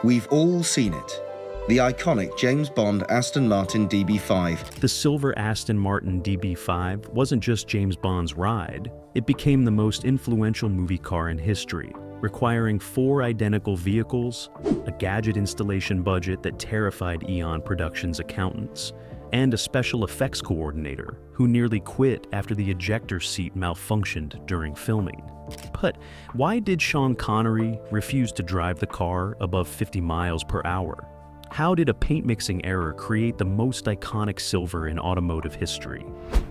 We've all seen it. The iconic James Bond Aston Martin DB5. The silver Aston Martin DB5 wasn't just James Bond's ride, it became the most influential movie car in history, requiring 4 identical vehicles, a Gadget installation budget that terrified Eon Productions accountants, and a special effects coordinator who nearly quit after the ejector seat malfunctioned during filming. But why did Sean Connery refuse to drive the car above 50 miles per hour? How did a paint mixing error create the most iconic silver in automotive history?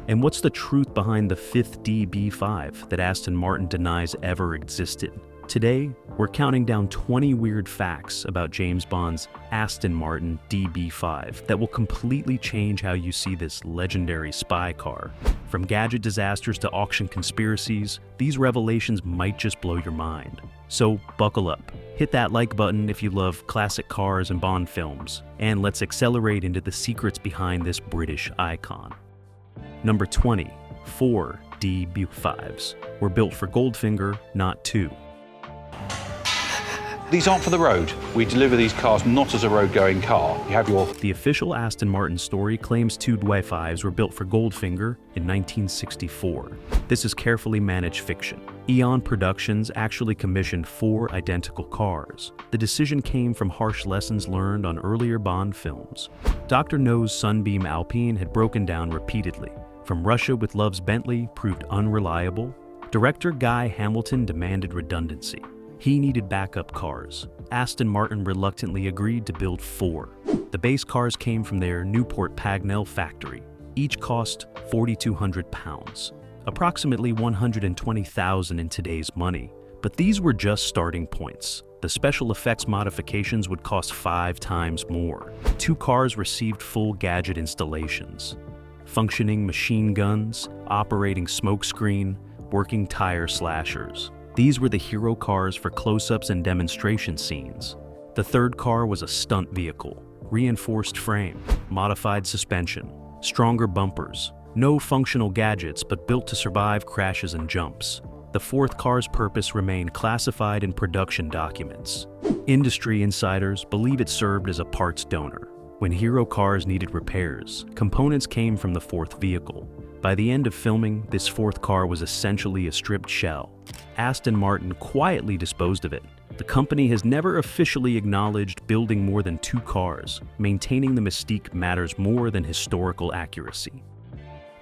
And what's the truth behind the 5th DB5 that Aston Martin denies ever existed? Today, we're counting down 20 weird facts about James Bond's Aston Martin DB5 that will completely change how you see this legendary spy car. From gadget disasters to auction conspiracies, these revelations might just blow your mind. So buckle up, hit that like button if you love classic cars and Bond films, and let's accelerate into the secrets behind this British icon. Number 20, 4 DB5s were built for Goldfinger, not 2. These aren't for the road. We deliver these cars not as a road-going car. You have your... The official Aston Martin story claims 2 DB5s were built for Goldfinger in 1964. This is carefully managed fiction. Eon Productions actually commissioned 4 identical cars. The decision came from harsh lessons learned on earlier Bond films. Dr. No's Sunbeam Alpine had broken down repeatedly. From Russia with Love's Bentley proved unreliable. Director Guy Hamilton demanded redundancy. He needed backup cars. Aston Martin reluctantly agreed to build 4. The base cars came from their Newport Pagnell factory. Each cost £4,200, approximately $120,000 in today's money. But these were just starting points. The special effects modifications would cost 5 times more. 2 cars received full Gadget installations. Functioning machine guns, operating smokescreen, working tire slashers. These were the hero cars for close-ups and demonstration scenes. The 3rd car was a stunt vehicle, reinforced frame, modified suspension, stronger bumpers, no functional gadgets but built to survive crashes and jumps. The 4th car's purpose remained classified in production documents. Industry insiders believe it served as a parts donor. When hero cars needed repairs, components came from the 4th vehicle. By the end of filming, this 4th car was essentially a stripped shell. Aston Martin quietly disposed of it. The company has never officially acknowledged building more than 2 cars. Maintaining the mystique matters more than historical accuracy.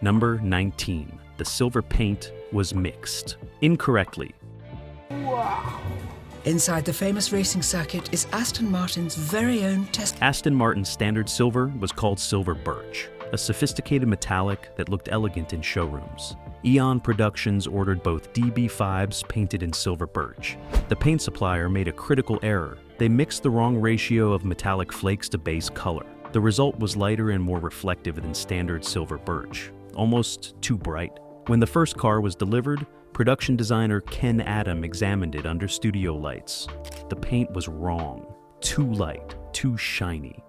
Number 19. The silver paint was mixed. Incorrectly. Wow! Inside the famous racing circuit is Aston Martin's very own test. Aston Martin's standard silver was called silver birch, a sophisticated metallic that looked elegant in showrooms. Eon Productions ordered both DB5s painted in silver birch. The paint supplier made a critical error. They mixed the wrong ratio of metallic flakes to base color. The result was lighter and more reflective than standard silver birch, almost too bright. When the first car was delivered, production designer Ken Adam examined it under studio lights. The paint was wrong. Too light, too shiny.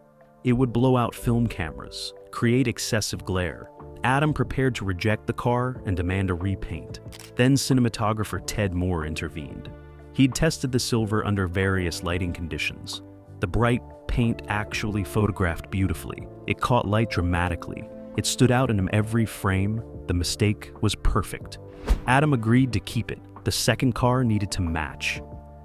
It would blow out film cameras, create excessive glare. Adam prepared to reject the car and demand a repaint. Then cinematographer Ted Moore intervened. He'd tested the silver under various lighting conditions. The bright paint actually photographed beautifully. It caught light dramatically. It stood out in every frame. The mistake was perfect. Adam agreed to keep it. The second car needed to match.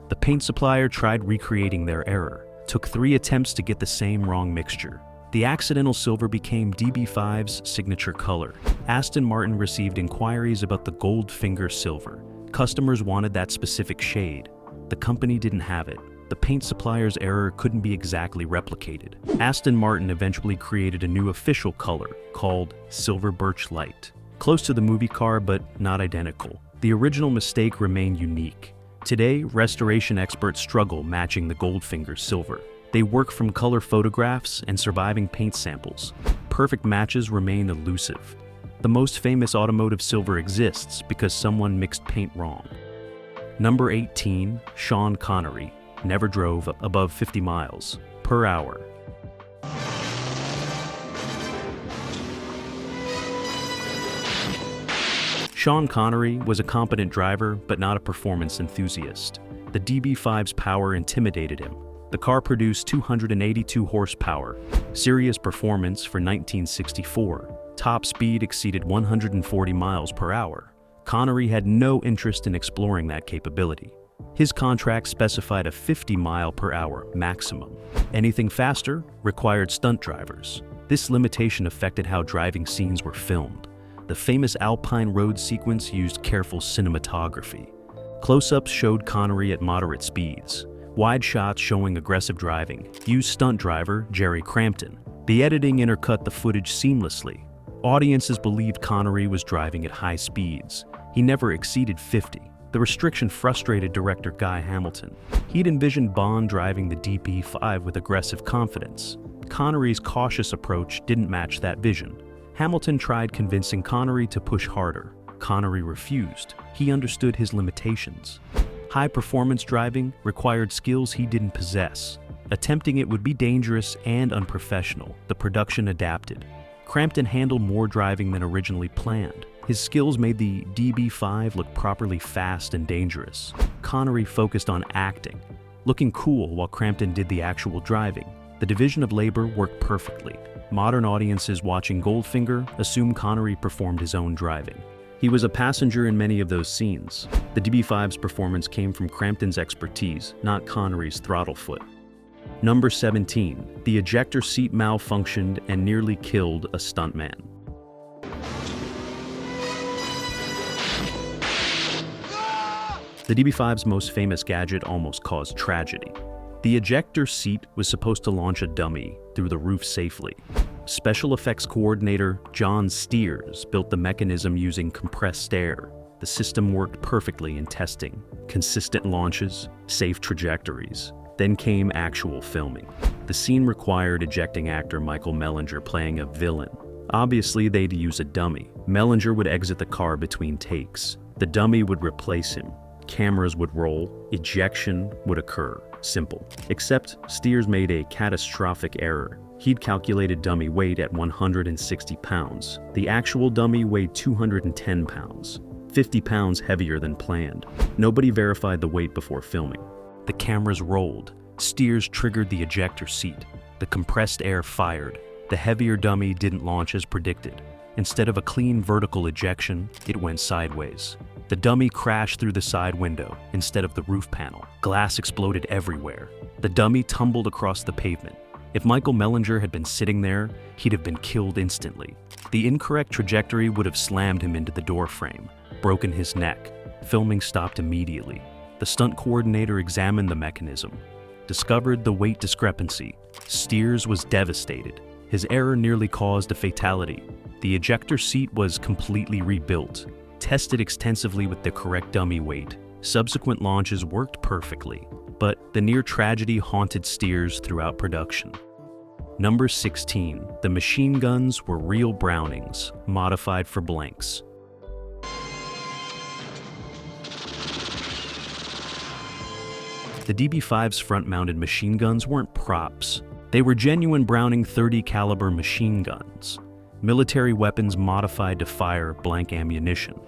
The paint supplier tried recreating their error. Took 3 attempts to get the same wrong mixture. The accidental silver became DB5's signature color. Aston Martin received inquiries about the Goldfinger silver. Customers wanted that specific shade. The company didn't have it. The paint supplier's error couldn't be exactly replicated. Aston Martin eventually created a new official color called Silver Birch Light. Close to the movie car, but not identical. The original mistake remained unique. Today, restoration experts struggle matching the Goldfinger silver. They work from color photographs and surviving paint samples. Perfect matches remain elusive. The most famous automotive silver exists because someone mixed paint wrong. Number 18, Sean Connery, never drove above 50 miles per hour. Sean Connery was a competent driver, but not a performance enthusiast. The DB5's power intimidated him. The car produced 282 horsepower, serious performance for 1964. Top speed exceeded 140 miles per hour. Connory had no interest in exploring that capability. His contract specified a 50-mile-per-hour maximum. Anything faster required stunt drivers. This limitation affected how driving scenes were filmed. The famous Alpine road sequence used careful cinematography. Close-ups showed Connory at moderate speeds. Wide shots showing aggressive driving used stunt driver Jerry Crampton. The editing intercut the footage seamlessly. Audiences believed Connory was driving at high speeds. He never exceeded 50. The restriction frustrated director Guy Hamilton. He'd envisioned Bond driving the DB5 with aggressive confidence. Connory's cautious approach didn't match that vision. Hamilton tried convincing Connory to push harder. Connory refused. He understood his limitations. High-performance driving required skills he didn't possess. Attempting it would be dangerous and unprofessional. The production adapted. Crampton handled more driving than originally planned. His skills made the DB5 look properly fast and dangerous. Connory focused on acting, looking cool while Crampton did the actual driving. The division of labor worked perfectly. Modern audiences watching Goldfinger assume Connory performed his own driving. He was a passenger in many of those scenes. The DB5's performance came from Crampton's expertise, not Connory's throttle foot. Number 17. The ejector seat malfunctioned and nearly killed a stuntman. The DB5's most famous gadget almost caused tragedy. The ejector seat was supposed to launch a dummy through the roof safely. Special effects coordinator John Steers built the mechanism using compressed air. The system worked perfectly in testing. Consistent launches, safe trajectories. Then came actual filming. The scene required ejecting actor Michael Mellinger playing a villain. Obviously, they'd use a dummy. Mellinger would exit the car between takes. The dummy would replace him. Cameras would roll. Ejection would occur. Simple. Except Steers made a catastrophic error. He'd calculated dummy weight at 160 pounds. The actual dummy weighed 210 pounds, 50 pounds heavier than planned. Nobody verified the weight before filming. The cameras rolled. Steers triggered the ejector seat. The compressed air fired. The heavier dummy didn't launch as predicted. Instead of a clean vertical ejection, it went sideways. The dummy crashed through the side window instead of the roof panel. Glass exploded everywhere. The dummy tumbled across the pavement. If Michael Mellinger had been sitting there, he'd have been killed instantly. The incorrect trajectory would have slammed him into the door frame, broken his neck. Filming stopped immediately. The stunt coordinator examined the mechanism, discovered the weight discrepancy. Steers was devastated. His error nearly caused a fatality. The ejector seat was completely rebuilt, tested extensively with the correct dummy weight. Subsequent launches worked perfectly, but the near tragedy haunted Steers throughout production. Number 16. The machine guns were real Brownings, modified for blanks. The DB5's front-mounted machine guns weren't props. They were genuine Browning .30 caliber machine guns, military weapons modified to fire blank ammunition.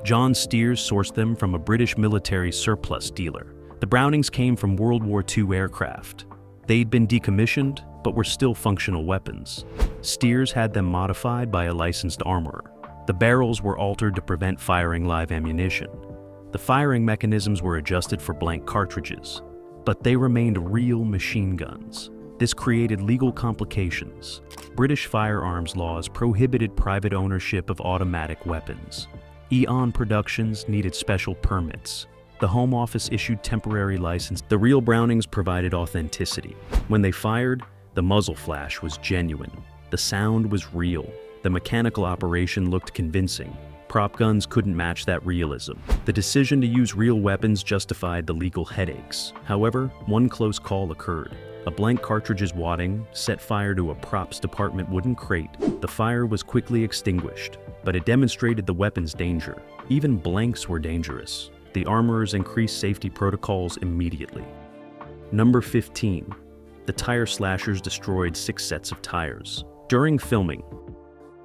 John Steers sourced them from a British military surplus dealer. The Brownings came from World War II aircraft. They'd been decommissioned, but were still functional weapons. Steers had them modified by a licensed armorer. The barrels were altered to prevent firing live ammunition. The firing mechanisms were adjusted for blank cartridges, but they remained real machine guns. This created legal complications. British firearms laws prohibited private ownership of automatic weapons. Eon Productions needed special permits. The Home Office issued temporary license. The real Brownings provided authenticity. When they fired, the muzzle flash was genuine. The sound was real. The mechanical operation looked convincing. Prop guns couldn't match that realism. The decision to use real weapons justified the legal headaches. However, one close call occurred. A blank cartridge's wadding set fire to a props department wooden crate. The fire was quickly extinguished, but it demonstrated the weapon's danger. Even blanks were dangerous. The armorers increased safety protocols immediately. Number 15. The tire slashers destroyed 6 sets of tires. During filming,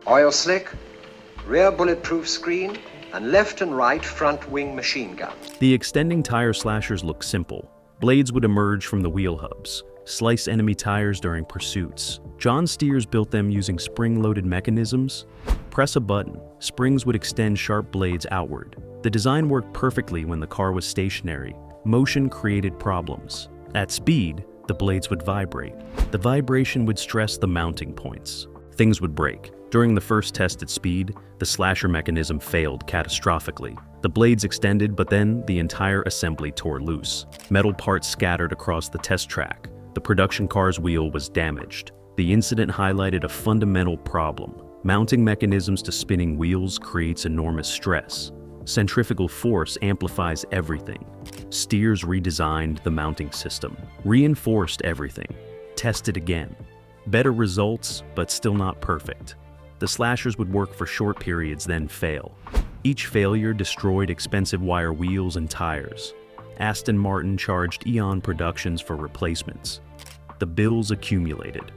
oil slick, rear bulletproof screen, and left and right front wing machine gun. The extending tire slashers looked simple, Blades would emerge from the wheel hubs, slice enemy tires during pursuits. John Steers built them using spring-loaded mechanisms. Press a button, springs would extend sharp blades outward. The design worked perfectly when the car was stationary. Motion created problems. At speed, the blades would vibrate. The vibration would stress the mounting points. Things would break. During the first test at speed, the slasher mechanism failed catastrophically. The blades extended, but then the entire assembly tore loose. Metal parts scattered across the test track. The production car's wheel was damaged. The incident highlighted a fundamental problem. Mounting mechanisms to spinning wheels creates enormous stress. Centrifugal force amplifies everything. Steers redesigned the mounting system, reinforced everything, tested again. Better results, but still not perfect. The slashers would work for short periods, then fail. Each failure destroyed expensive wire wheels and tires. Aston Martin charged Eon Productions for replacements. The bills accumulated.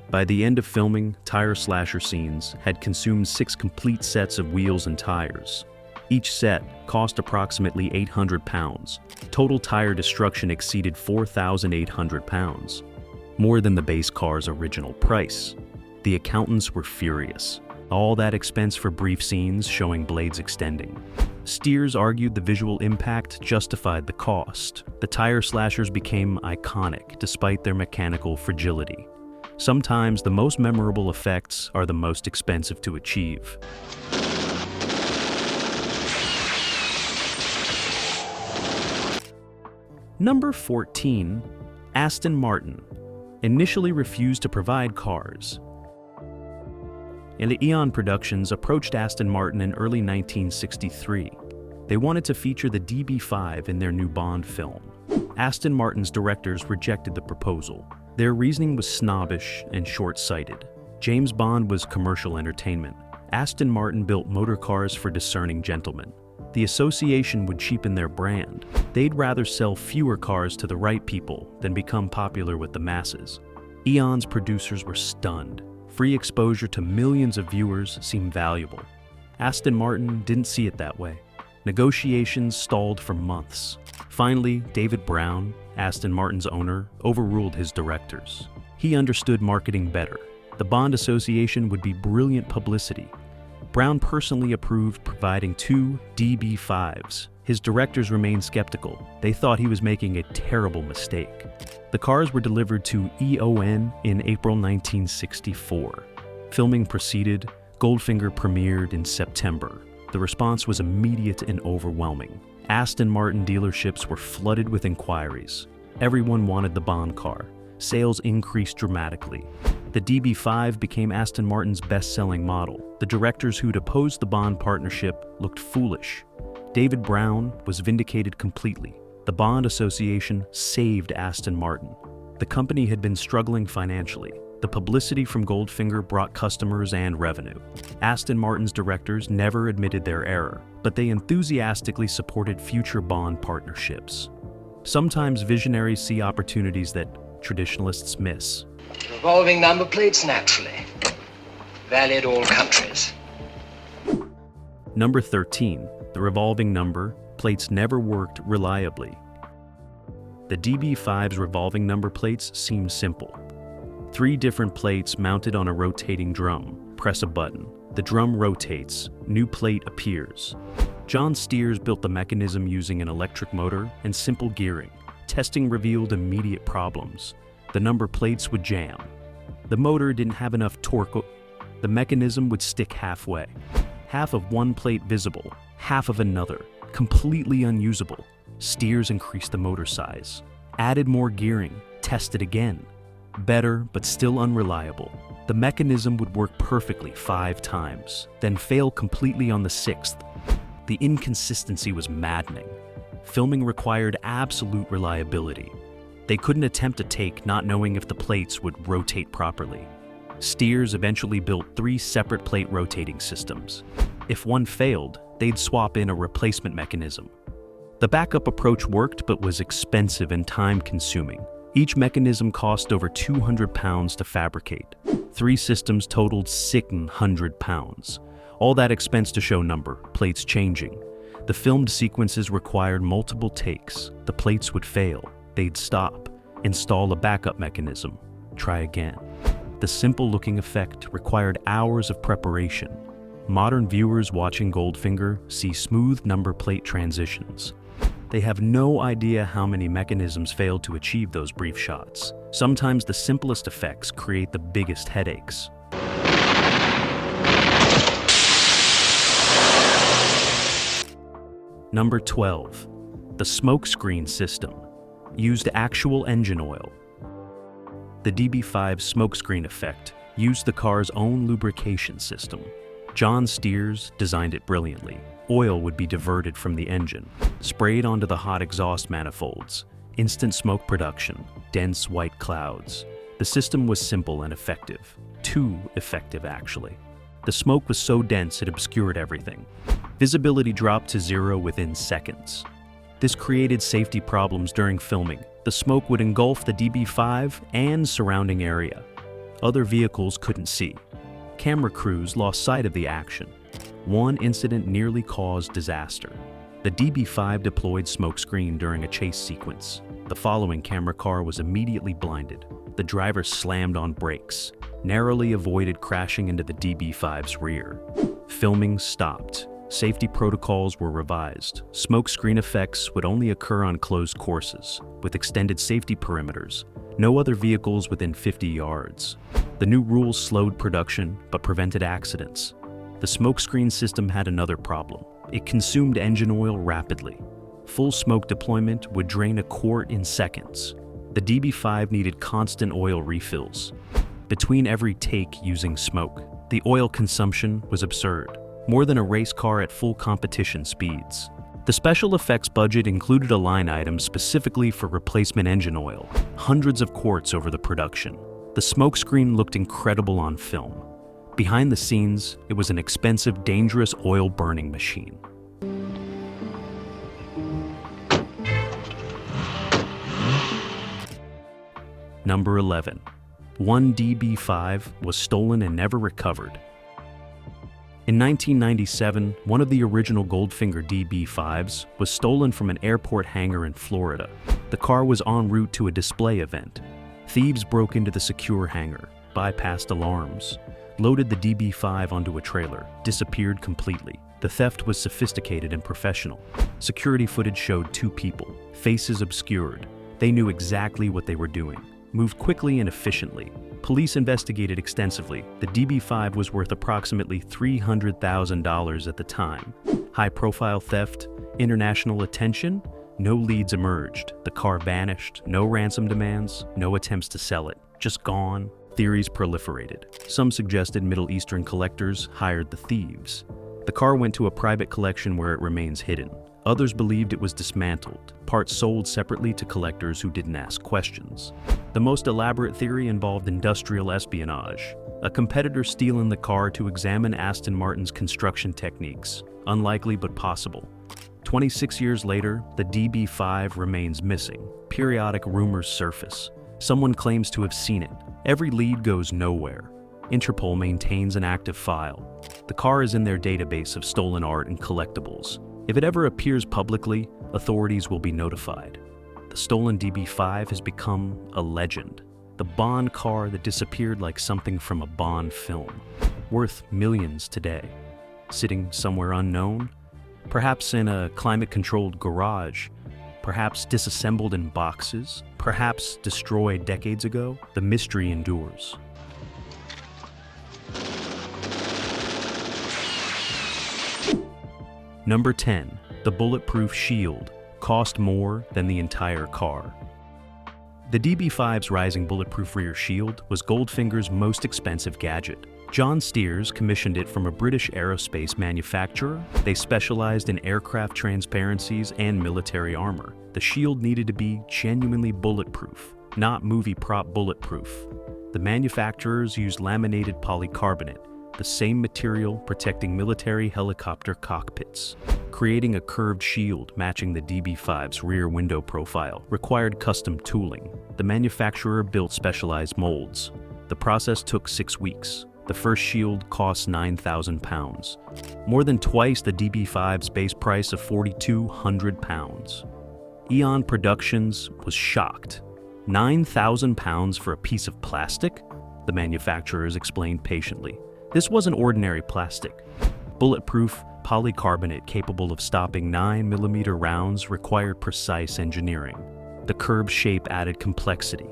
By the end of filming, tire slasher scenes had consumed 6 complete sets of wheels and tires. Each set cost approximately £800. Total tire destruction exceeded £4,800, more than the base car's original price. The accountants were furious. All that expense for brief scenes showing blades extending. Steers argued the visual impact justified the cost. The tire slashers became iconic despite their mechanical fragility. Sometimes the most memorable effects are the most expensive to achieve. Number 14, Aston Martin initially refused to provide cars. And Eon Productions approached Aston Martin in early 1963. They wanted to feature the DB5 in their new Bond film. Aston Martin's directors rejected the proposal. Their reasoning was snobbish and short-sighted. James Bond was commercial entertainment. Aston Martin built motor cars for discerning gentlemen. The association would cheapen their brand. They'd rather sell fewer cars to the right people than become popular with the masses. Eon's producers were stunned. Free exposure to millions of viewers seemed valuable. Aston Martin didn't see it that way. Negotiations stalled for months. Finally, David Brown, Aston Martin's owner, overruled his directors. He understood marketing better. The Bond Association would be brilliant publicity. Brown personally approved providing 2 DB5s. His directors remained skeptical. They thought he was making a terrible mistake. The cars were delivered to EON in April 1964. Filming proceeded. Goldfinger premiered in September. The response was immediate and overwhelming. Aston Martin dealerships were flooded with inquiries. Everyone wanted the Bond car. Sales increased dramatically. The DB5 became Aston Martin's best-selling model. The directors who'd opposed the Bond partnership looked foolish. David Brown was vindicated completely. The Bond Association saved Aston Martin. The company had been struggling financially. The publicity from Goldfinger brought customers and revenue. Aston Martin's directors never admitted their error, but they enthusiastically supported future Bond partnerships. Sometimes visionaries see opportunities that traditionalists miss. Revolving number plates, naturally. Valid all countries. Number 13. The revolving number plates never worked reliably. The DB5's revolving number plates seem simple. 3 different plates mounted on a rotating drum. Press a button. The drum rotates. New plate appears. John Steers built the mechanism using an electric motor and simple gearing. Testing revealed immediate problems. The number plates would jam. The motor didn't have enough torque. The mechanism would stick halfway. Half of one plate visible, half of another, completely unusable. Steers increased the motor size. Added more gearing. Tested again. Better, but still unreliable. The mechanism would work perfectly 5 times, then fail completely on the 6th. The inconsistency was maddening. Filming required absolute reliability. They couldn't attempt a take not knowing if the plates would rotate properly. Steers eventually built 3 separate plate rotating systems. If one failed, they'd swap in a replacement mechanism. The backup approach worked but was expensive and time-consuming. Each mechanism cost over £200 to fabricate. 3 systems totaled £600. All that expense to show number, plates changing. The filmed sequences required multiple takes. The plates would fail. They'd stop, install a backup mechanism, try again. The simple-looking effect required hours of preparation. Modern viewers watching Goldfinger see smooth number plate transitions. They have no idea how many mechanisms failed to achieve those brief shots. Sometimes the simplest effects create the biggest headaches. Number 12. The smokescreen system. Used actual engine oil. The DB5 smokescreen effect used the car's own lubrication system. John Steers designed it brilliantly. Oil would be diverted from the engine, sprayed onto the hot exhaust manifolds. Instant smoke production, dense white clouds. The system was simple and effective. Too effective, actually. The smoke was so dense it obscured everything. Visibility dropped to zero within seconds. This created safety problems during filming. The smoke would engulf the DB5 and surrounding area. Other vehicles couldn't see. Camera crews lost sight of the action. One incident nearly caused disaster. The DB5 deployed smokescreen during a chase sequence. The following camera car was immediately blinded. The driver slammed on brakes, narrowly avoided crashing into the DB5's rear. Filming stopped. Safety protocols were revised. Smokescreen effects would only occur on closed courses, with extended safety perimeters. No other vehicles within 50 yards. The new rules slowed production, but prevented accidents. The smokescreen system had another problem. It consumed engine oil rapidly. Full smoke deployment would drain a quart in seconds. The DB5 needed constant oil refills. Between every take using smoke, the oil consumption was absurd. More than a race car at full competition speeds. The special effects budget included a line item specifically for replacement engine oil, hundreds of quarts over the production. The smokescreen looked incredible on film. Behind the scenes, it was an expensive, dangerous oil-burning machine. Number 11. One DB5 was stolen and never recovered. In 1997, one of the original Goldfinger DB5s was stolen from an airport hangar in Florida. The car was en route to a display event. Thieves broke into the secure hangar, bypassed alarms, loaded the DB5 onto a trailer, disappeared completely. The theft was sophisticated and professional. Security footage showed two people, faces obscured. They knew exactly what they were doing, moved quickly and efficiently. Police investigated extensively. The DB5 was worth approximately $300,000 at the time. High-profile theft, international attention, no leads emerged. The car vanished, no ransom demands, no attempts to sell it. Just gone. Theories proliferated. Some suggested Middle Eastern collectors hired the thieves. The car went to a private collection where it remains hidden. Others believed it was dismantled, parts sold separately to collectors who didn't ask questions. The most elaborate theory involved industrial espionage, a competitor stealing the car to examine Aston Martin's construction techniques. Unlikely but possible. 26 years later, the DB5 remains missing. Periodic rumors surface. Someone claims to have seen it. Every lead goes nowhere. Interpol maintains an active file. The car is in their database of stolen art and collectibles. If it ever appears publicly, authorities will be notified. The stolen DB5 has become a legend. The Bond car that disappeared like something from a Bond film. Worth millions today. Sitting somewhere unknown? Perhaps in a climate-controlled garage. Perhaps disassembled in boxes. Perhaps destroyed decades ago. The mystery endures. Number 10. The bulletproof shield cost more than the entire car. The DB5's rising bulletproof rear shield was Goldfinger's most expensive gadget. John Steers commissioned it from a British aerospace manufacturer. They specialized in aircraft transparencies and military armor. The shield needed to be genuinely bulletproof, not movie prop bulletproof. The manufacturers used laminated polycarbonate, the same material protecting military helicopter cockpits. Creating a curved shield matching the DB5's rear window profile required custom tooling. The manufacturer built specialized molds. The process took 6 weeks. The first shield cost £9,000, more than twice the DB5's base price of £4,200. Eon Productions was shocked. £9,000 for a piece of plastic? The manufacturers explained patiently. This wasn't ordinary plastic. Bulletproof polycarbonate capable of stopping 9mm rounds required precise engineering. The curved shape added complexity.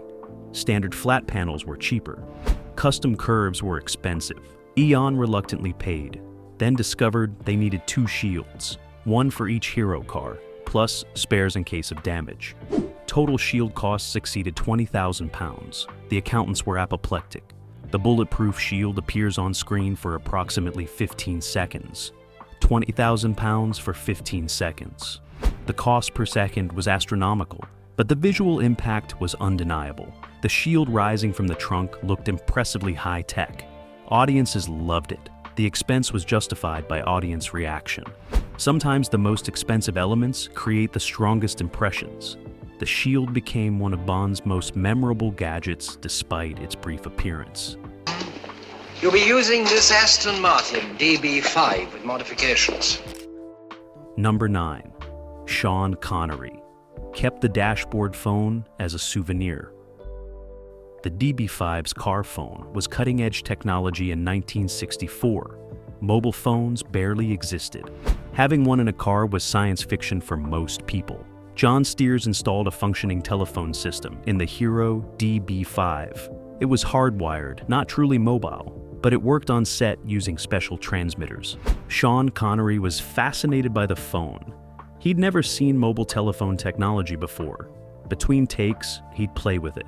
Standard flat panels were cheaper. Custom curves were expensive. Eon reluctantly paid, then discovered they needed 2 shields, one for each hero car, plus spares in case of damage. Total shield costs exceeded £20,000. The accountants were apoplectic. The bulletproof shield appears on screen for approximately 15 seconds. £20,000 for 15 seconds. The cost per second was astronomical, but the visual impact was undeniable. The shield rising from the trunk looked impressively high-tech. Audiences loved it. The expense was justified by audience reaction. Sometimes the most expensive elements create the strongest impressions. The shield became one of Bond's most memorable gadgets despite its brief appearance. You'll be using this Aston Martin DB5 with modifications. Number 9. Sean Connery kept the dashboard phone as a souvenir. The DB5's car phone was cutting-edge technology in 1964. Mobile phones barely existed. Having one in a car was science fiction for most people. John Steers installed a functioning telephone system in the Hero DB5. It was hardwired, not truly mobile, but it worked on set using special transmitters. Sean Connery was fascinated by the phone. He'd never seen mobile telephone technology before. Between takes, he'd play with it,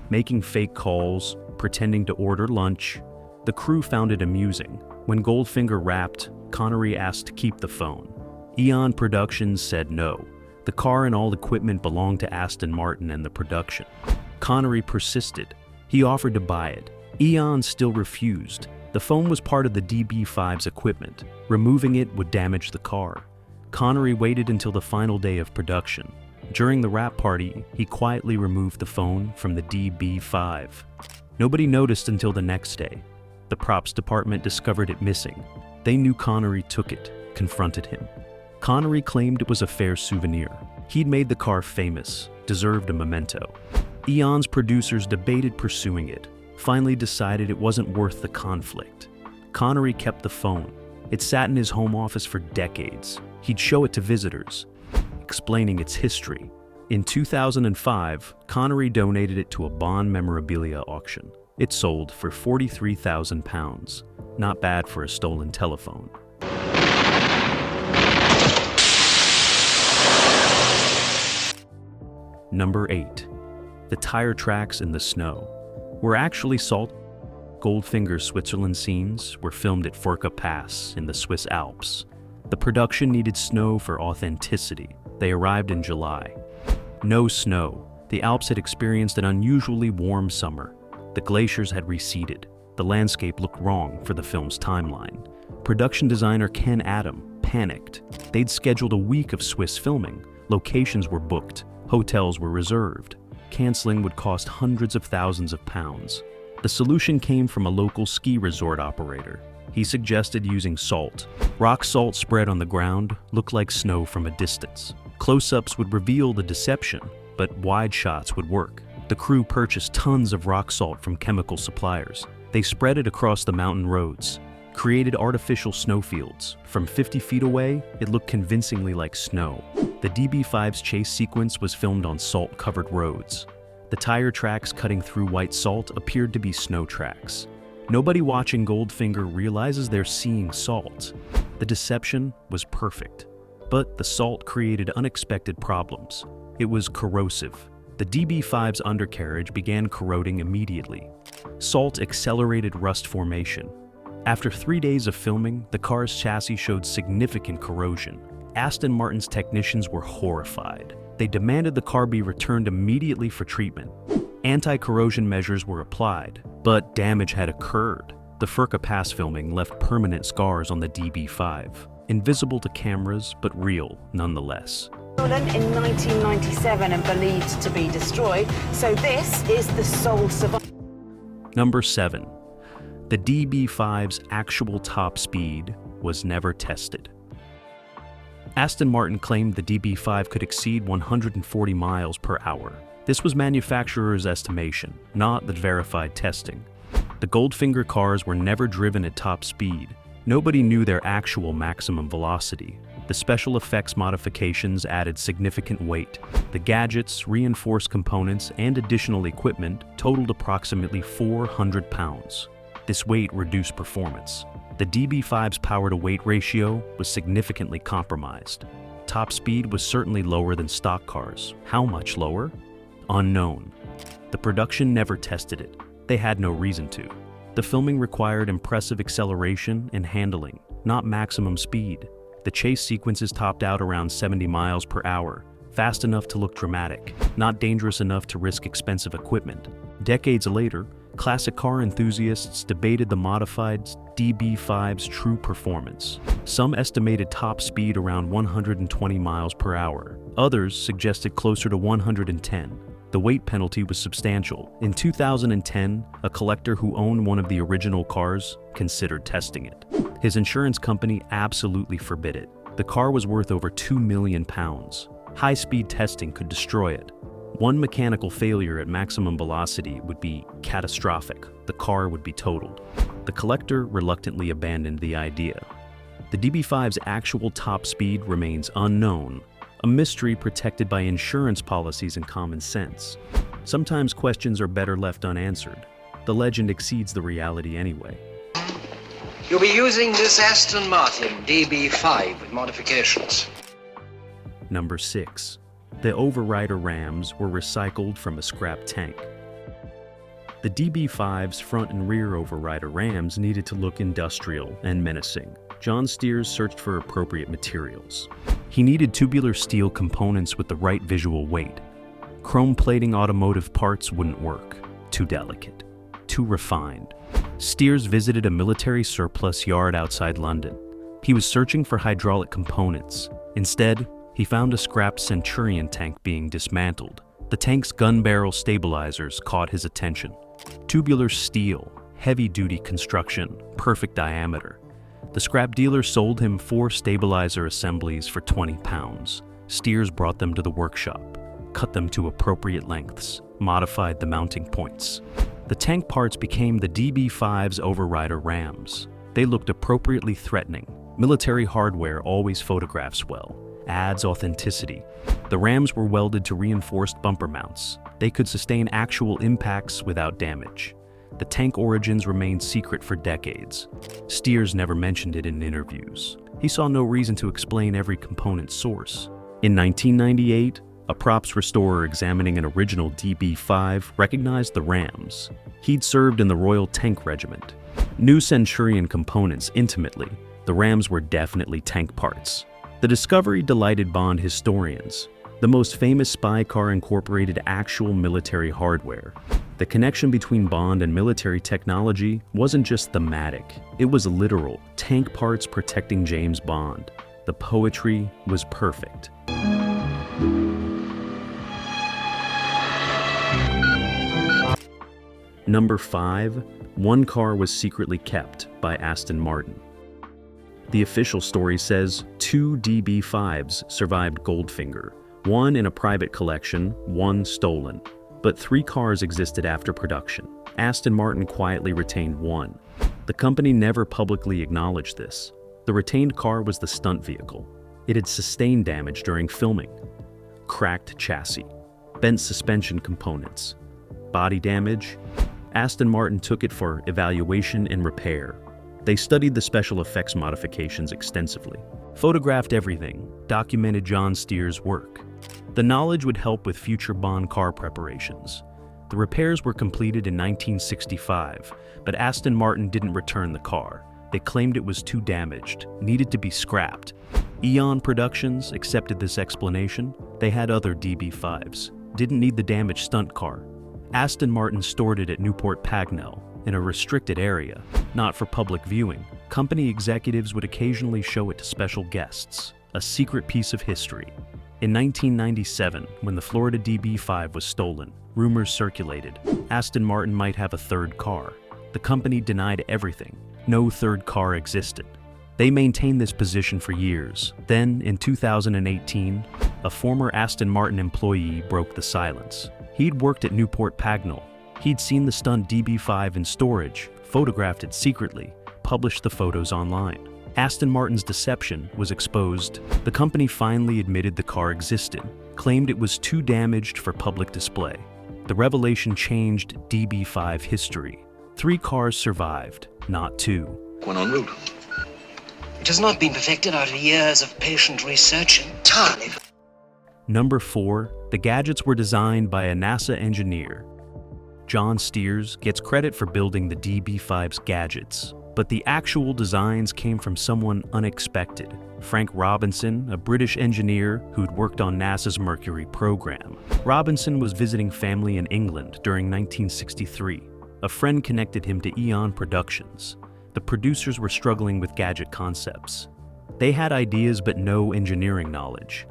making fake calls, pretending to order lunch. The crew found it amusing. When Goldfinger rapped, Connery asked to keep the phone. Eon Productions said no. The car and all equipment belonged to Aston Martin and the production. Connery persisted. He offered to buy it. Eon still refused. The phone was part of the DB5's equipment. Removing it would damage the car. Connery waited until the final day of production. During the wrap party, he quietly removed the phone from the DB5. Nobody noticed until the next day. The props department discovered it missing. They knew Connery took it, confronted him. Connery claimed it was a fair souvenir. He'd made the car famous, deserved a memento. Eon's producers debated pursuing it, finally decided it wasn't worth the conflict. Connery kept the phone. It sat in his home office for decades. He'd show it to visitors, explaining its history. In 2005, Connery donated it to a Bond memorabilia auction. It sold for £43,000. Not bad for a stolen telephone. Number 8. The tire tracks in the snow were actually salt. Goldfinger's Switzerland scenes were filmed at Furka Pass in the Swiss Alps. The production needed snow for authenticity. They arrived in July. No snow. The Alps had experienced an unusually warm summer. The glaciers had receded. The landscape looked wrong for the film's timeline. Production designer Ken Adam panicked. They'd scheduled a week of Swiss filming. Locations were booked. Hotels were reserved. Canceling would cost hundreds of thousands of pounds. The solution came from a local ski resort operator. He suggested using salt. Rock salt spread on the ground looked like snow from a distance. Close-ups would reveal the deception, but wide shots would work. The crew purchased tons of rock salt from chemical suppliers. They spread it across the mountain roads, created artificial snowfields. From 50 feet away, it looked convincingly like snow. The DB5's chase sequence was filmed on salt-covered roads. The tire tracks cutting through white salt appeared to be snow tracks. Nobody watching Goldfinger realizes they're seeing salt. The deception was perfect, but the salt created unexpected problems. It was corrosive. The DB5's undercarriage began corroding immediately. Salt accelerated rust formation. After 3 days of filming, the car's chassis showed significant corrosion. Aston Martin's technicians were horrified. They demanded the car be returned immediately for treatment. Anti-corrosion measures were applied, but damage had occurred. The Furka Pass filming left permanent scars on the DB5, invisible to cameras but real nonetheless. Stolen in 1997 and believed to be destroyed, so this is the sole survivor. Number 7. The DB5's actual top speed was never tested. Aston Martin claimed the DB5 could exceed 140 miles per hour. This was manufacturer's estimation, not the verified testing. The Goldfinger cars were never driven at top speed. Nobody knew their actual maximum velocity. The special effects modifications added significant weight. The gadgets, reinforced components, and additional equipment totaled approximately 400 pounds. This weight reduced performance. The DB5's power-to-weight ratio was significantly compromised. Top speed was certainly lower than stock cars. How much lower? Unknown. The production never tested it. They had no reason to. The filming required impressive acceleration and handling, not maximum speed. The chase sequences topped out around 70 miles per hour, fast enough to look dramatic, not dangerous enough to risk expensive equipment. Decades later, classic car enthusiasts debated the modified DB5's true performance. Some estimated top speed around 120 miles per hour. Others suggested closer to 110. The weight penalty was substantial. In 2010, a collector who owned one of the original cars considered testing it. His insurance company absolutely forbid it. The car was worth over £2 million. High-speed testing could destroy it. One mechanical failure at maximum velocity would be catastrophic. The car would be totaled. The collector reluctantly abandoned the idea. The DB5's actual top speed remains unknown, a mystery protected by insurance policies and common sense. Sometimes questions are better left unanswered. The legend exceeds the reality anyway. You'll be using this Aston Martin DB5 with modifications. Number 6. The overrider rams were recycled from a scrap tank. The DB5's front and rear overrider rams needed to look industrial and menacing. John Steers searched for appropriate materials. He needed tubular steel components with the right visual weight. Chrome plating automotive parts wouldn't work. Too delicate. Too refined. Steers visited a military surplus yard outside London. He was searching for hydraulic components. Instead, he found a scrap Centurion tank being dismantled. The tank's gun barrel stabilizers caught his attention. Tubular steel, heavy-duty construction, perfect diameter. The scrap dealer sold him 4 stabilizer assemblies for £20. Steers brought them to the workshop, cut them to appropriate lengths, modified the mounting points. The tank parts became the DB5's overrider rams. They looked appropriately threatening. Military hardware always photographs well, adds authenticity. The rams were welded to reinforced bumper mounts. They could sustain actual impacts without damage. The tank origins remained secret for decades. Steers never mentioned it in interviews. He saw no reason to explain every component's source. In 1998, a props restorer examining an original DB5 recognized the rams. He'd served in the Royal Tank Regiment. Knew Centurion components intimately. The rams were definitely tank parts. The discovery delighted Bond historians. The most famous spy car incorporated actual military hardware. The connection between Bond and military technology wasn't just thematic, it was literal. Tank parts protecting James Bond. The poetry was perfect. Number 5. One car was secretly kept by Aston Martin. The official story says 2 DB5s survived Goldfinger, 1 in a private collection, 1 stolen. But 3 cars existed after production. Aston Martin quietly retained 1. The company never publicly acknowledged this. The retained car was the stunt vehicle. It had sustained damage during filming. Cracked chassis, bent suspension components, body damage. Aston Martin took it for evaluation and repair. They studied the special effects modifications extensively, photographed everything, documented John Steers' work. The knowledge would help with future Bond car preparations. The repairs were completed in 1965, but Aston Martin didn't return the car. They claimed it was too damaged, needed to be scrapped. Eon Productions accepted this explanation. They had other DB5s, didn't need the damaged stunt car. Aston Martin stored it at Newport Pagnell, in a restricted area, not for public viewing. Company executives would occasionally show it to special guests, a secret piece of history. In 1997, when the Florida DB5 was stolen, rumors circulated. Aston Martin might have a third car. The company denied everything. No third car existed. They maintained this position for years. Then, in 2018, a former Aston Martin employee broke the silence. He'd worked at Newport Pagnell. He'd seen the stunned DB5 in storage, photographed it secretly, published the photos online. Aston Martin's deception was exposed. The company finally admitted the car existed, claimed it was too damaged for public display. The revelation changed DB5 history. 3 cars survived, not 2. One en route. It has not been perfected out of years of patient research entirely. Number 4, the gadgets were designed by a NASA engineer. John Steers gets credit for building the DB5's gadgets, but the actual designs came from someone unexpected. Frank Robinson, a British engineer who'd worked on NASA's Mercury program. Robinson was visiting family in England during 1963. A friend connected him to Eon Productions. The producers were struggling with gadget concepts. They had ideas but no engineering knowledge.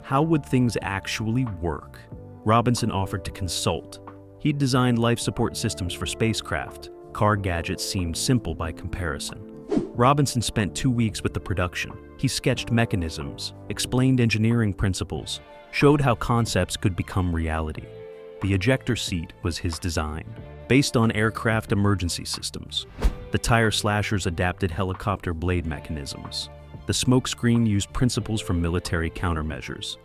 How would things actually work? Robinson offered to consult. He'd designed life support systems for spacecraft. Car gadgets seemed simple by comparison. Robinson spent 2 weeks with the production. He sketched mechanisms, explained engineering principles, showed how concepts could become reality. The ejector seat was his design, based on aircraft emergency systems. The tire slashers adapted helicopter blade mechanisms. The smokescreen used principles from military countermeasures.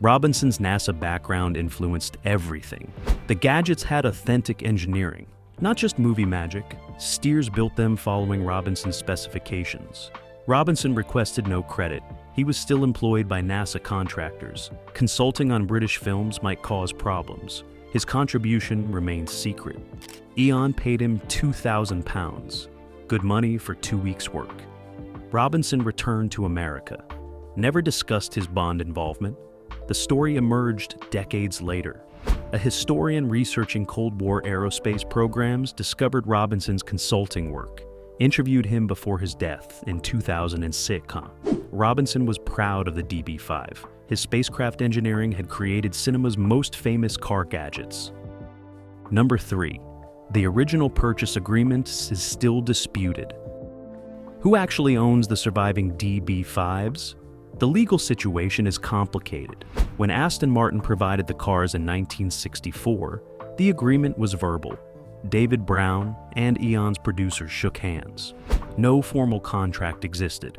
Robinson's NASA background influenced everything. The gadgets had authentic engineering, not just movie magic. Steers built them following Robinson's specifications. Robinson requested no credit. He was still employed by NASA contractors. Consulting on British films might cause problems. His contribution remained secret. Eon paid him £2,000, good money for 2 weeks' work. Robinson returned to America, never discussed his Bond involvement. The story emerged decades later. A historian researching Cold War aerospace programs discovered Robinson's consulting work, interviewed him before his death in 2006. Robinson was proud of the DB5. His spacecraft engineering had created cinema's most famous car gadgets. Number 3. The original purchase agreement is still disputed. Who actually owns the surviving DB5s? The legal situation is complicated. When Aston Martin provided the cars in 1964, the agreement was verbal. David Brown and Eon's producers shook hands. No formal contract existed.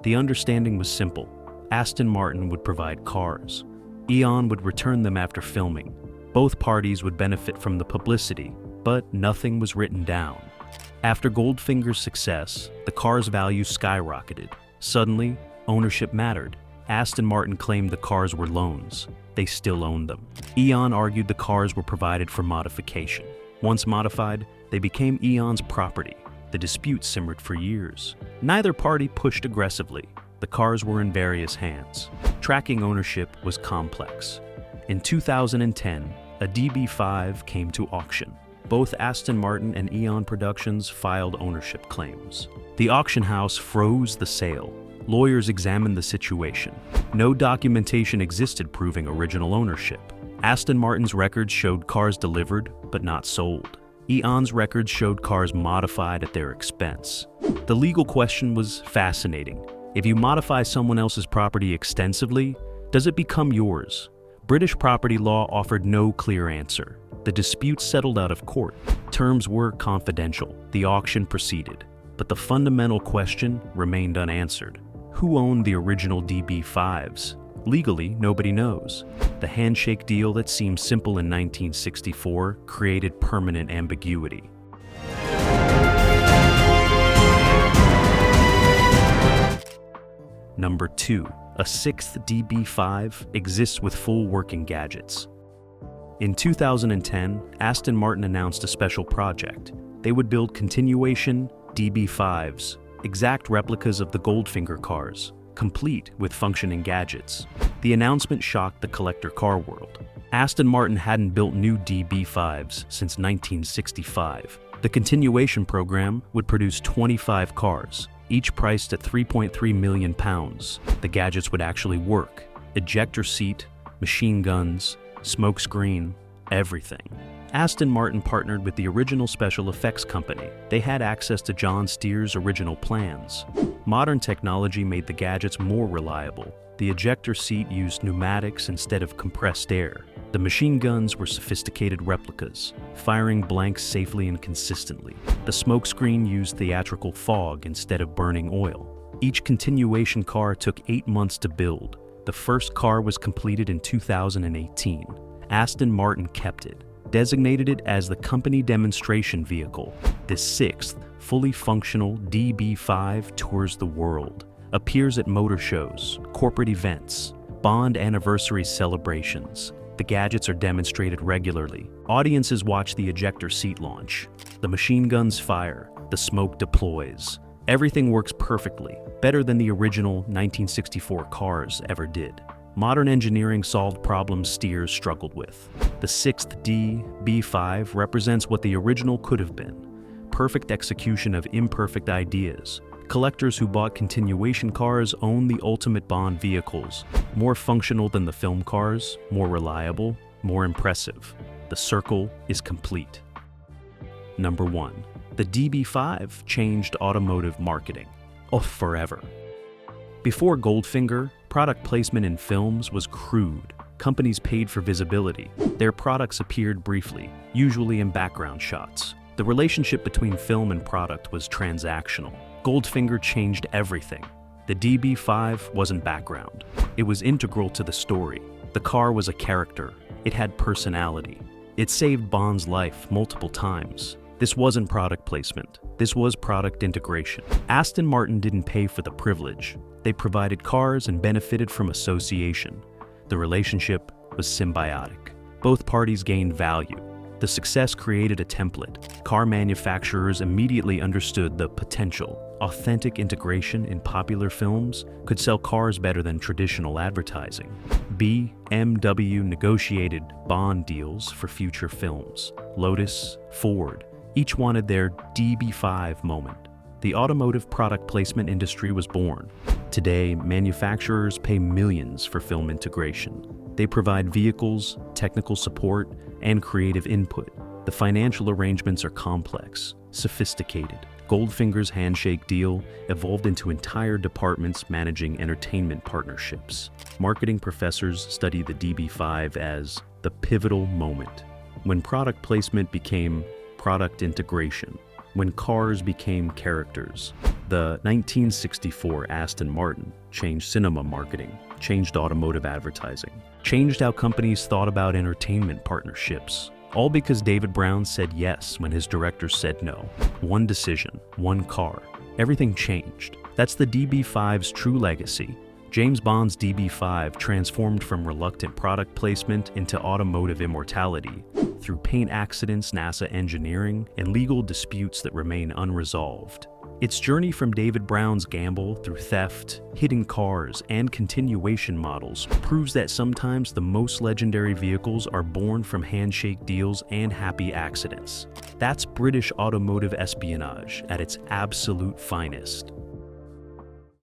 The understanding was simple. Aston Martin would provide cars. Eon would return them after filming. Both parties would benefit from the publicity, but nothing was written down. After Goldfinger's success, the car's value skyrocketed. Suddenly, ownership mattered. Aston Martin claimed the cars were loans. They still owned them. Eon argued the cars were provided for modification. Once modified, they became Eon's property. The dispute simmered for years. Neither party pushed aggressively. The cars were in various hands. Tracking ownership was complex. In 2010, a DB5 came to auction. Both Aston Martin and Eon Productions filed ownership claims. The auction house froze the sale. Lawyers examined the situation. No documentation existed proving original ownership. Aston Martin's records showed cars delivered, but not sold. Eon's records showed cars modified at their expense. The legal question was fascinating. If you modify someone else's property extensively, does it become yours? British property law offered no clear answer. The dispute settled out of court. Terms were confidential. The auction proceeded. But the fundamental question remained unanswered. Who owned the original DB5s? Legally, nobody knows. The handshake deal that seemed simple in 1964 created permanent ambiguity. Number 2. A 6th DB5 exists with full working gadgets. In 2010, Aston Martin announced a special project. They would build continuation DB5s, exact replicas of the Goldfinger cars, complete with functioning gadgets. The announcement shocked the collector car world. Aston Martin hadn't built new DB5s since 1965. The continuation program would produce 25 cars, each priced at £3.3 million. The gadgets would actually work. Ejector seat, machine guns, smoke screen, everything. Aston Martin partnered with the original special effects company. They had access to John Steer's original plans. Modern technology made the gadgets more reliable. The ejector seat used pneumatics instead of compressed air. The machine guns were sophisticated replicas, firing blanks safely and consistently. The smokescreen used theatrical fog instead of burning oil. Each continuation car took 8 months to build. The first car was completed in 2018. Aston Martin kept it, designated it as the company demonstration vehicle. This sixth, fully functional DB5 tours the world, appears at motor shows, corporate events, Bond anniversary celebrations. The gadgets are demonstrated regularly. Audiences watch the ejector seat launch. The machine guns fire. The smoke deploys. Everything works perfectly, better than the original 1964 cars ever did. Modern engineering solved problems Steers struggled with. The sixth DB5 represents what the original could have been. Perfect execution of imperfect ideas. Collectors who bought continuation cars own the ultimate Bond vehicles. More functional than the film cars, more reliable, more impressive. The circle is complete. Number 1. The DB5 changed automotive marketing. Forever. Before Goldfinger, product placement in films was crude. Companies paid for visibility. Their products appeared briefly, usually in background shots. The relationship between film and product was transactional. Goldfinger changed everything. The DB5 wasn't background. It was integral to the story. The car was a character. It had personality. It saved Bond's life multiple times. This wasn't product placement. This was product integration. Aston Martin didn't pay for the privilege. They provided cars and benefited from association. The relationship was symbiotic. Both parties gained value. The success created a template. Car manufacturers immediately understood the potential. Authentic integration in popular films could sell cars better than traditional advertising. BMW negotiated Bond deals for future films. Lotus, Ford, each wanted their DB5 moment. The automotive product placement industry was born. Today, manufacturers pay millions for film integration. They provide vehicles, technical support, and creative input. The financial arrangements are complex, sophisticated. Goldfinger's handshake deal evolved into entire departments managing entertainment partnerships. Marketing professors study the DB5 as the pivotal moment, when product placement became product integration, when cars became characters. The 1964 Aston Martin changed cinema marketing, changed automotive advertising, changed how companies thought about entertainment partnerships. All because David Brown said yes when his director said no. One decision, one car. Everything changed. That's the DB5's true legacy. James Bond's DB5 transformed from reluctant product placement into automotive immortality through paint accidents, NASA engineering, and legal disputes that remain unresolved. Its journey from David Brown's gamble through theft, hidden cars, and continuation models proves that sometimes the most legendary vehicles are born from handshake deals and happy accidents. That's British automotive espionage at its absolute finest.